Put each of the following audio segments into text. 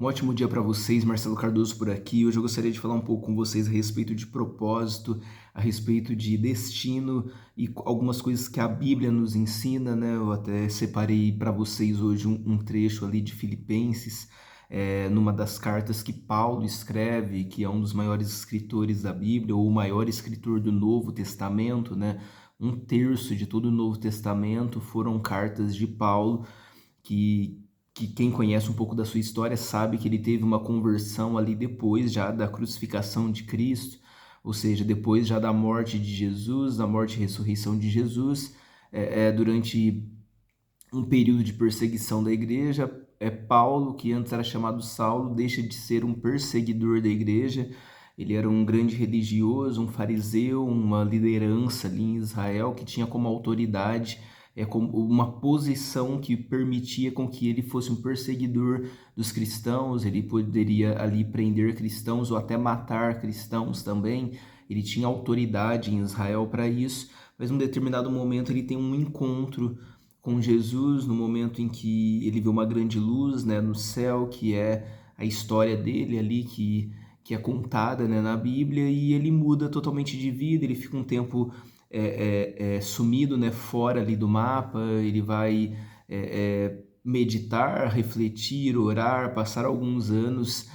Um ótimo dia para vocês, Marcelo Cardoso por aqui. Hoje eu gostaria de falar um pouco com vocês a respeito de propósito, a respeito de destino e algumas coisas que a Bíblia nos ensina, né? Eu até separei para vocês hoje um trecho ali de Filipenses, numa das cartas que Paulo escreve, que é um dos maiores escritores da Bíblia, ou o maior escritor do Novo Testamento, né? Um terço de todo o Novo Testamento foram cartas de Paulo, que, que quem conhece um pouco da sua história sabe que ele teve uma conversão ali depois já da crucificação de Cristo, ou seja, depois já da morte de Jesus, da morte e ressurreição de Jesus, durante um período de perseguição da igreja. Paulo, que antes era chamado Saulo, deixa de ser um perseguidor da igreja. Ele era um grande religioso, um fariseu, uma liderança ali em Israel que tinha como autoridade como uma posição que permitia com que ele fosse um perseguidor dos cristãos. Ele poderia ali prender cristãos ou até matar cristãos também. Ele tinha autoridade em Israel para isso, mas em um determinado momento ele tem um encontro com Jesus, no momento em que ele vê uma grande luz, né, no céu, que é a história dele ali, que é contada, né, na Bíblia, e ele muda totalmente de vida. Ele fica um tempo sumido, né, fora ali do mapa. Ele vai meditar, refletir, orar, passar alguns anos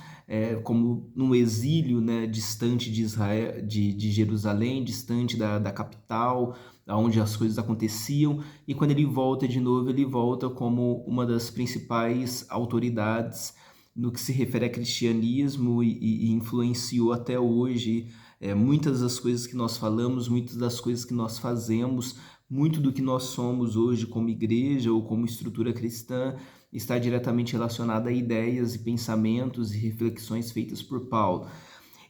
como num exílio, né, distante de Israel, de Jerusalém, distante da capital, onde as coisas aconteciam. E quando ele volta de novo, ele volta como uma das principais autoridades no que se refere a cristianismo, e influenciou até hoje muitas das coisas que nós falamos, muitas das coisas que nós fazemos, muito do que nós somos hoje como igreja ou como estrutura cristã está diretamente relacionado a ideias e pensamentos e reflexões feitas por Paulo.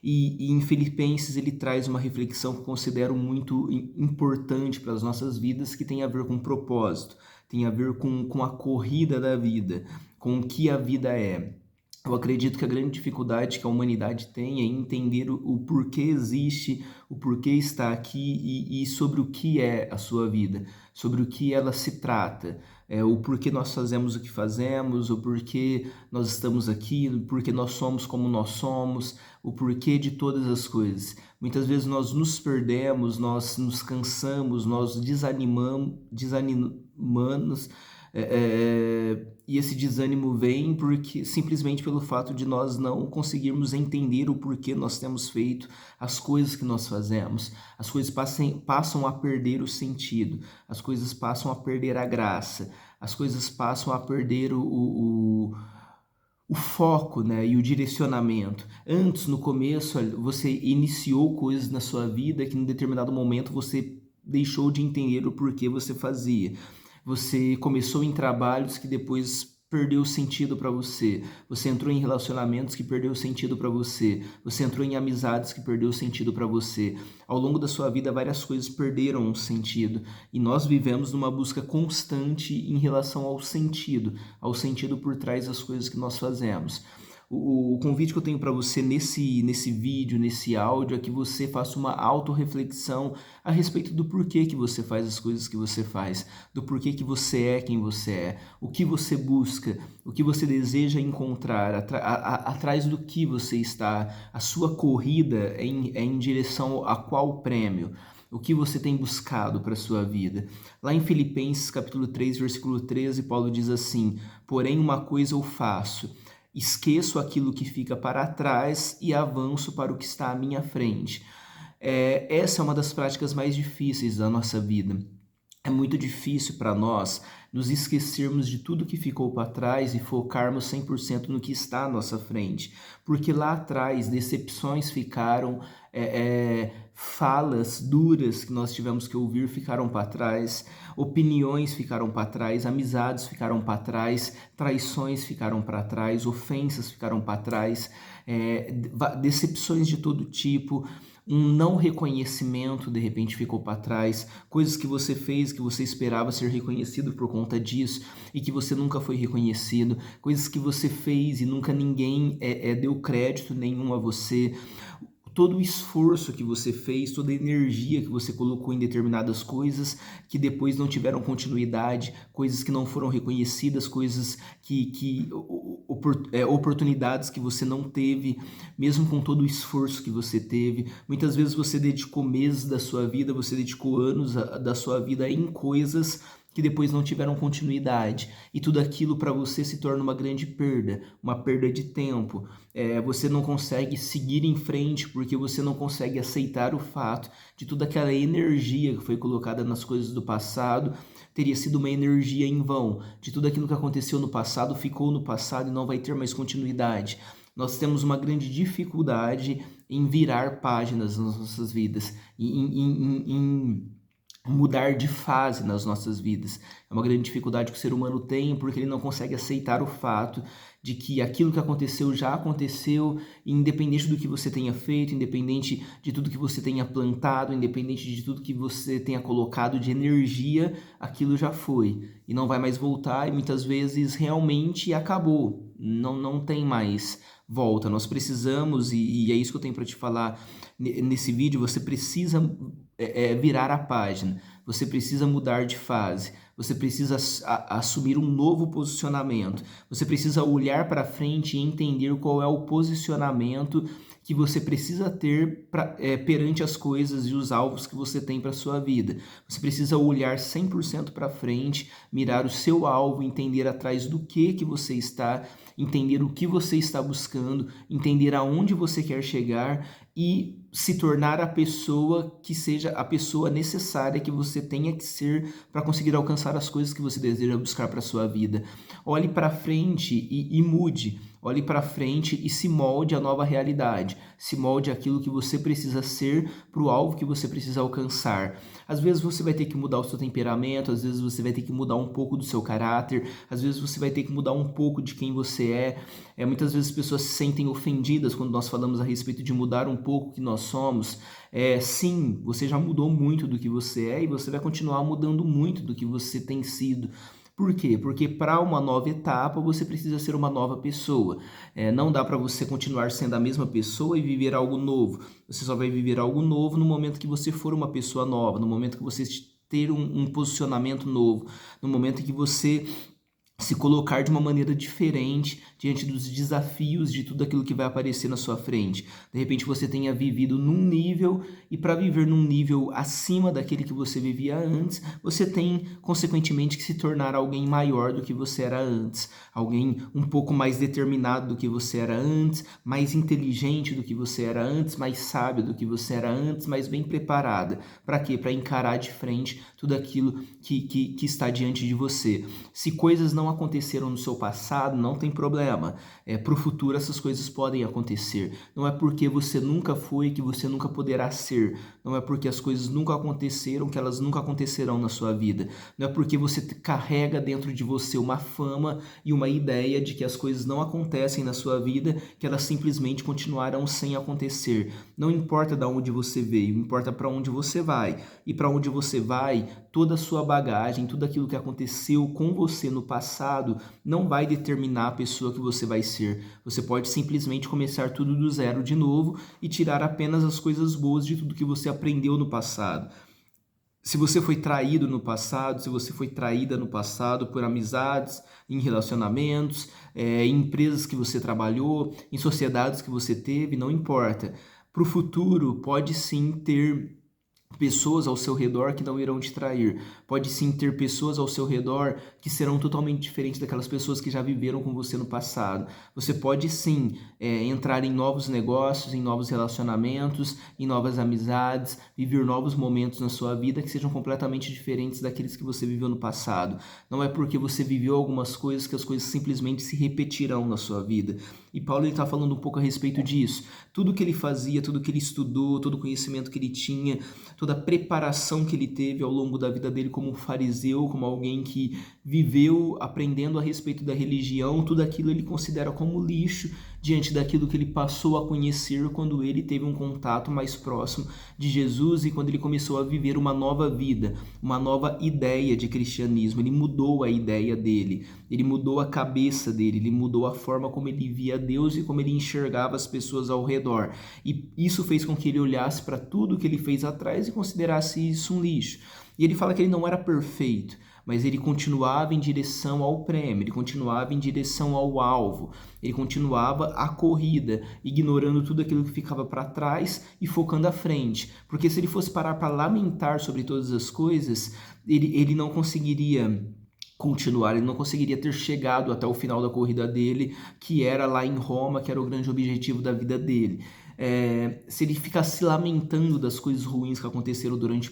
E em Filipenses ele traz uma reflexão que eu considero muito importante para as nossas vidas, que tem a ver com propósito, tem a ver com a corrida da vida, com o que a vida é. Eu acredito que a grande dificuldade que a humanidade tem é entender o porquê existe, o porquê está aqui, e sobre o que é a sua vida, sobre o que ela se trata, o porquê nós fazemos o que fazemos, o porquê nós estamos aqui, o porquê nós somos como nós somos, o porquê de todas as coisas. Muitas vezes nós nos perdemos, nós nos cansamos, nós desanimamos, e esse desânimo vem porque simplesmente pelo fato de nós não conseguirmos entender o porquê nós temos feito as coisas que nós fazemos. As coisas passam a perder o sentido, as coisas passam a perder a graça, as coisas passam a perder o foco, né, e o direcionamento. Antes, no começo, você iniciou coisas na sua vida que em determinado momento você deixou de entender o porquê você fazia. Você começou em trabalhos que depois perdeu sentido para você. Você entrou em relacionamentos que perdeu sentido para você. Você entrou em amizades que perdeu sentido para você. Ao longo da sua vida, várias coisas perderam sentido. E nós vivemos numa busca constante em relação ao sentido por trás das coisas que nós fazemos. O convite que eu tenho para você nesse vídeo, nesse áudio, é que você faça uma autorreflexão a respeito do porquê que você faz as coisas que você faz, do porquê que você é quem você é, o que você busca, o que você deseja encontrar, atrás do que você está. A sua corrida é em direção a qual prêmio? O que você tem buscado para a sua vida? Lá em Filipenses capítulo 3, versículo 13, Paulo diz assim: porém uma coisa eu faço, esqueço aquilo que fica para trás e avanço para o que está à minha frente. Essa é uma das práticas mais difíceis da nossa vida. É muito difícil para nós nos esquecermos de tudo que ficou para trás e focarmos 100% no que está à nossa frente. Porque lá atrás decepções ficaram, falas duras que nós tivemos que ouvir ficaram para trás, opiniões ficaram para trás, amizades ficaram para trás, traições ficaram para trás, ofensas ficaram para trás, decepções de todo tipo. Um não reconhecimento de repente ficou para trás, coisas que você fez que você esperava ser reconhecido por conta disso e que você nunca foi reconhecido, coisas que você fez e nunca ninguém deu crédito nenhum a você. todo o esforço que você fez, toda a energia que você colocou em determinadas coisas que depois não tiveram continuidade, coisas que não foram reconhecidas, coisas oportunidades que você não teve, mesmo com todo o esforço que você teve. Muitas vezes você dedicou meses da sua vida, você dedicou anos da sua vida em coisas que depois não tiveram continuidade, e tudo aquilo para você se torna uma grande perda, uma perda de tempo. Você não consegue seguir em frente porque você não consegue aceitar o fato de toda aquela energia que foi colocada nas coisas do passado teria sido uma energia em vão, de tudo aquilo que aconteceu no passado ficou no passado e não vai ter mais continuidade. Nós temos uma grande dificuldade em virar páginas nas nossas vidas, em mudar de fase nas nossas vidas. É uma grande dificuldade que o ser humano tem porque ele não consegue aceitar o fato de que aquilo que aconteceu já aconteceu, independente do que você tenha feito, independente de tudo que você tenha plantado, independente de tudo que você tenha colocado de energia, aquilo já foi e não vai mais voltar, e muitas vezes realmente acabou, não tem mais volta. Nós precisamos, e é isso que eu tenho para te falar nesse vídeo, você precisa virar a página, você precisa mudar de fase, você precisa assumir um novo posicionamento, você precisa olhar para frente e entender qual é o posicionamento que você precisa ter perante as coisas e os alvos que você tem para a sua vida. Você precisa olhar 100% para frente, mirar o seu alvo, entender atrás do que você está, entender o que você está buscando, entender aonde você quer chegar e se tornar a pessoa que seja a pessoa necessária que você tenha que ser para conseguir alcançar as coisas que você deseja buscar para a sua vida. Olhe para frente e mude. Olhe para frente e se molde à nova realidade. Se molde aquilo que você precisa ser para o alvo que você precisa alcançar. Às vezes você vai ter que mudar o seu temperamento, às vezes você vai ter que mudar um pouco do seu caráter, às vezes você vai ter que mudar um pouco de quem você é. Muitas vezes as pessoas se sentem ofendidas quando nós falamos a respeito de mudar um pouco o que nós somos. Sim, você já mudou muito do que você é e você vai continuar mudando muito do que você tem sido. Por quê? Porque para uma nova etapa você precisa ser uma nova pessoa. Não dá para você continuar sendo a mesma pessoa e viver algo novo. Você só vai viver algo novo no momento que você for uma pessoa nova, no momento que você ter um posicionamento novo, no momento em que você se colocar de uma maneira diferente diante dos desafios de tudo aquilo que vai aparecer na sua frente. De repente você tenha vivido num nível, e para viver num nível acima daquele que você vivia antes, você tem consequentemente que se tornar alguém maior do que você era antes, alguém um pouco mais determinado do que você era antes, mais inteligente do que você era antes, mais sábio do que você era antes, mais bem preparada. Para quê? Para encarar de frente tudo aquilo que está diante de você. Se coisas não aconteceram no seu passado, não tem problema. Para o futuro essas coisas podem acontecer. Não é porque você nunca foi que você nunca poderá ser. Não é porque as coisas nunca aconteceram que elas nunca acontecerão na sua vida. Não é porque você carrega dentro de você uma fama e uma ideia de que as coisas não acontecem na sua vida que elas simplesmente continuarão sem acontecer. Não importa de onde você veio, importa para onde você vai. E para onde você vai, toda a sua bagagem, tudo aquilo que aconteceu com você no passado não vai determinar a pessoa que você vai ser. Você pode simplesmente começar tudo do zero de novo e tirar apenas as coisas boas de tudo que você aprendeu no passado. Se você foi traído no passado, se você foi traída no passado por amizades, em relacionamentos, em empresas que você trabalhou, em sociedades que você teve, não importa. Para o futuro, pode sim ter pessoas ao seu redor que não irão te trair. Pode sim ter pessoas ao seu redor que serão totalmente diferentes daquelas pessoas que já viveram com você no passado. Você pode sim entrar em novos negócios, em novos relacionamentos, em novas amizades, viver novos momentos na sua vida que sejam completamente diferentes daqueles que você viveu no passado. Não é porque você viveu algumas coisas que as coisas simplesmente se repetirão na sua vida. E Paulo está falando um pouco a respeito disso. Tudo que ele fazia, tudo que ele estudou, todo o conhecimento que ele tinha, toda a preparação que ele teve ao longo da vida dele como um fariseu, como alguém que viveu aprendendo a respeito da religião, tudo aquilo ele considera como lixo diante daquilo que ele passou a conhecer quando ele teve um contato mais próximo de Jesus e quando ele começou a viver uma nova vida, uma nova ideia de cristianismo. Ele mudou a ideia dele, ele mudou a cabeça dele, ele mudou a forma como ele via Deus e como ele enxergava as pessoas ao redor. E isso fez com que ele olhasse para tudo que ele fez atrás e considerasse isso um lixo. E ele fala que ele não era perfeito, mas ele continuava em direção ao prêmio, ele continuava em direção ao alvo, ele continuava a corrida, ignorando tudo aquilo que ficava para trás e focando à frente. Porque se ele fosse parar para lamentar sobre todas as coisas, ele não conseguiria continuar, ele não conseguiria ter chegado até o final da corrida dele, que era lá em Roma, que era o grande objetivo da vida dele. Se ele ficar se lamentando das coisas ruins que aconteceram durante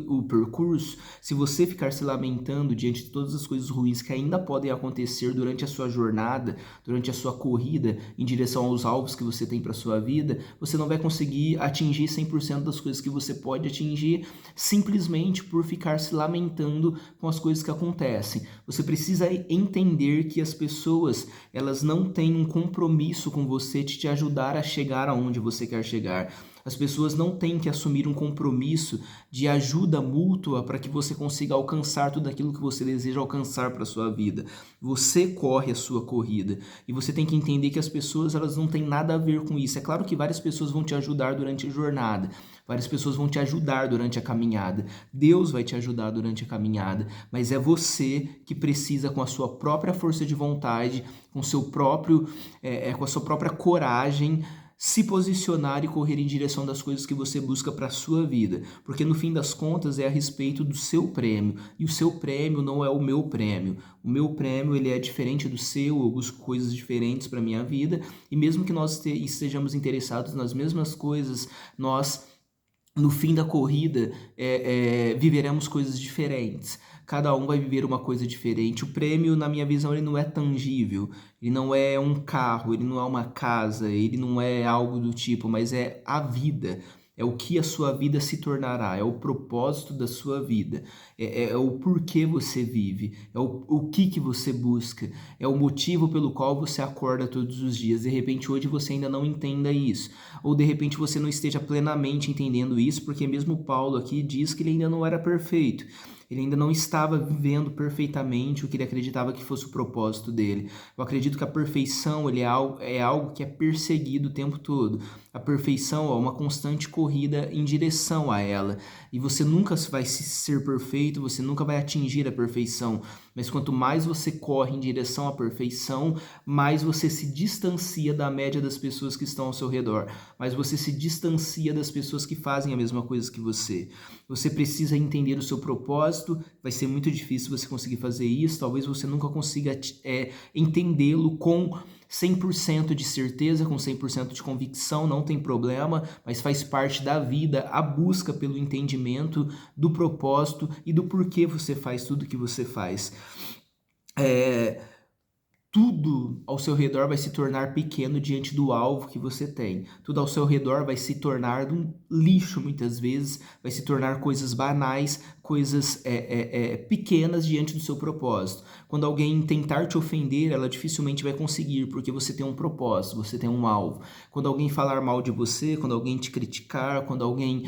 o percurso, se você ficar se lamentando diante de todas as coisas ruins que ainda podem acontecer durante a sua jornada, durante a sua corrida em direção aos alvos que você tem para sua vida, você não vai conseguir atingir 100% das coisas que você pode atingir simplesmente por ficar se lamentando com as coisas que acontecem. Você precisa entender que as pessoas, elas não têm um compromisso com você de te ajudar a chegar aonde você quer chegar. As pessoas não têm que assumir um compromisso de ajuda mútua para que você consiga alcançar tudo aquilo que você deseja alcançar para a sua vida. Você corre a sua corrida e você tem que entender que as pessoas, elas não têm nada a ver com isso. É claro que várias pessoas vão te ajudar durante a jornada, várias pessoas vão te ajudar durante a caminhada, Deus vai te ajudar durante a caminhada, mas é você que precisa, com a sua própria força de vontade, com seu próprio, com a sua própria coragem, se posicionar e correr em direção das coisas que você busca para a sua vida, porque no fim das contas é a respeito do seu prêmio, e o seu prêmio não é o meu prêmio. O meu prêmio, ele é diferente do seu, eu busco coisas diferentes para a minha vida, e mesmo que nós estejamos interessados nas mesmas coisas, nós, no fim da corrida, viveremos coisas diferentes. Cada um vai viver uma coisa diferente. O prêmio, na minha visão, ele não é tangível. Ele não é um carro, ele não é uma casa, ele não é algo do tipo, mas é a vida. É o que a sua vida se tornará, é o propósito da sua vida, é o porquê você vive, é o que você busca, é o motivo pelo qual você acorda todos os dias. De repente hoje você ainda não entenda isso, ou de repente você não esteja plenamente entendendo isso, porque mesmo Paulo aqui diz que ele ainda não era perfeito. Ele ainda não estava vivendo perfeitamente o que ele acreditava que fosse o propósito dele. Eu acredito que a perfeição é algo que é perseguido o tempo todo. A perfeição é uma constante corrida em direção a ela. E você nunca vai ser perfeito, você nunca vai atingir a perfeição. Mas quanto mais você corre em direção à perfeição, mais você se distancia da média das pessoas que estão ao seu redor. Mais você se distancia das pessoas que fazem a mesma coisa que você. Você precisa entender o seu propósito, vai ser muito difícil você conseguir fazer isso, talvez você nunca consiga entendê-lo com 100% de certeza, com 100% de convicção, não tem problema, mas faz parte da vida a busca pelo entendimento do propósito e do porquê você faz tudo que você faz. Tudo ao seu redor vai se tornar pequeno diante do alvo que você tem. Tudo ao seu redor vai se tornar um lixo muitas vezes, vai se tornar coisas banais, coisas pequenas diante do seu propósito. Quando alguém tentar te ofender, ela dificilmente vai conseguir, porque você tem um propósito, você tem um alvo. Quando alguém falar mal de você, quando alguém te criticar, quando alguém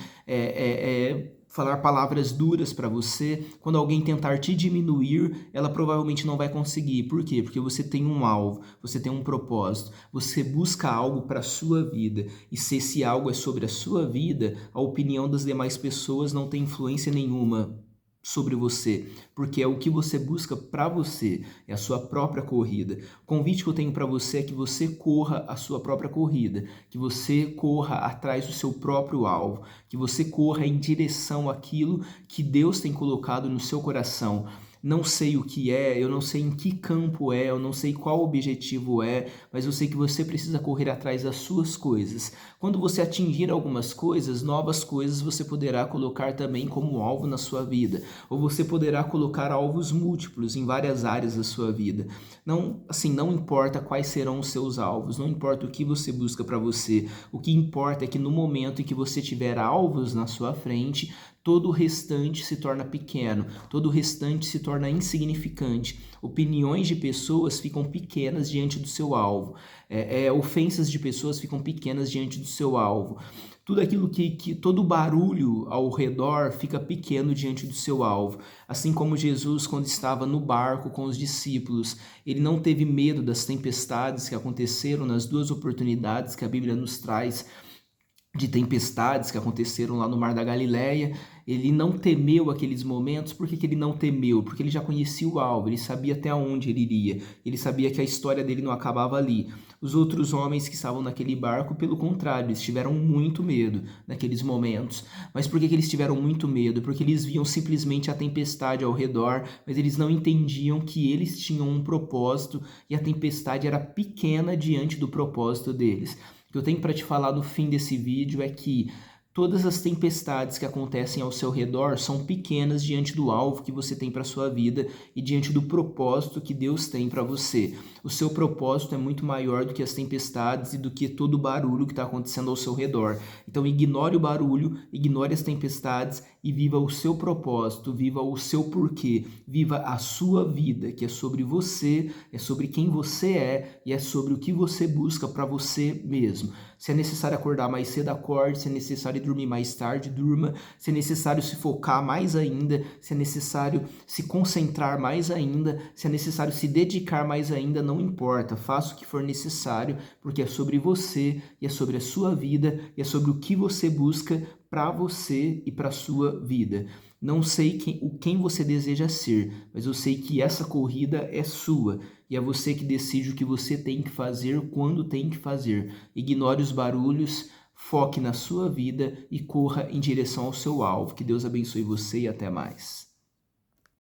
falar palavras duras para você, quando alguém tentar te diminuir, ela provavelmente não vai conseguir. Por quê? Porque você tem um alvo, você tem um propósito, você busca algo para a sua vida. E se esse algo é sobre a sua vida, a opinião das demais pessoas não tem influência nenhuma sobre você, porque é o que você busca para você, é a sua própria corrida. O convite que eu tenho para você é que você corra a sua própria corrida, que você corra atrás do seu próprio alvo, que você corra em direção àquilo que Deus tem colocado no seu coração. Não sei o que é, eu não sei em que campo é, eu não sei qual objetivo é, mas eu sei que você precisa correr atrás das suas coisas. Quando você atingir algumas coisas, novas coisas você poderá colocar também como alvo na sua vida, ou você poderá colocar alvos múltiplos em várias áreas da sua vida. Não importa quais serão os seus alvos, não importa o que você busca para você, o que importa é que no momento em que você tiver alvos na sua frente, todo o restante se torna pequeno, todo o restante se torna insignificante. Opiniões de pessoas ficam pequenas diante do seu alvo. Ofensas de pessoas ficam pequenas diante do seu alvo. Tudo aquilo todo barulho ao redor fica pequeno diante do seu alvo. Assim como Jesus, quando estava no barco com os discípulos, ele não teve medo das tempestades que aconteceram nas duas oportunidades que a Bíblia nos traz, de tempestades que aconteceram lá no Mar da Galileia. Ele não temeu aqueles momentos. Por que ele não temeu? Porque ele já conhecia o alvo, ele sabia até onde ele iria, ele sabia que a história dele não acabava ali. Os outros homens que estavam naquele barco, pelo contrário, eles tiveram muito medo naqueles momentos. Mas por que eles tiveram muito medo? Porque eles viam simplesmente a tempestade ao redor, mas eles não entendiam que eles tinham um propósito e a tempestade era pequena diante do propósito deles. O que eu tenho para te falar no fim desse vídeo é que todas as tempestades que acontecem ao seu redor são pequenas diante do alvo que você tem para sua vida e diante do propósito que Deus tem para você. O seu propósito é muito maior do que as tempestades e do que todo o barulho que está acontecendo ao seu redor. Então ignore o barulho, ignore as tempestades e viva o seu propósito, viva o seu porquê, viva a sua vida, que é sobre você, é sobre quem você é e é sobre o que você busca para você mesmo. Se é necessário acordar mais cedo, acorde. Se é necessário dormir mais tarde, durma. Se é necessário se focar mais ainda, se é necessário se concentrar mais ainda, se é necessário se dedicar mais ainda, não importa. Faça o que for necessário, porque é sobre você e é sobre a sua vida e é sobre o que você busca para você e para a sua vida. Não sei quem você deseja ser, mas eu sei que essa corrida é sua e é você que decide o que você tem que fazer, quando tem que fazer. Ignore os barulhos, foque na sua vida e corra em direção ao seu alvo. Que Deus abençoe você e até mais.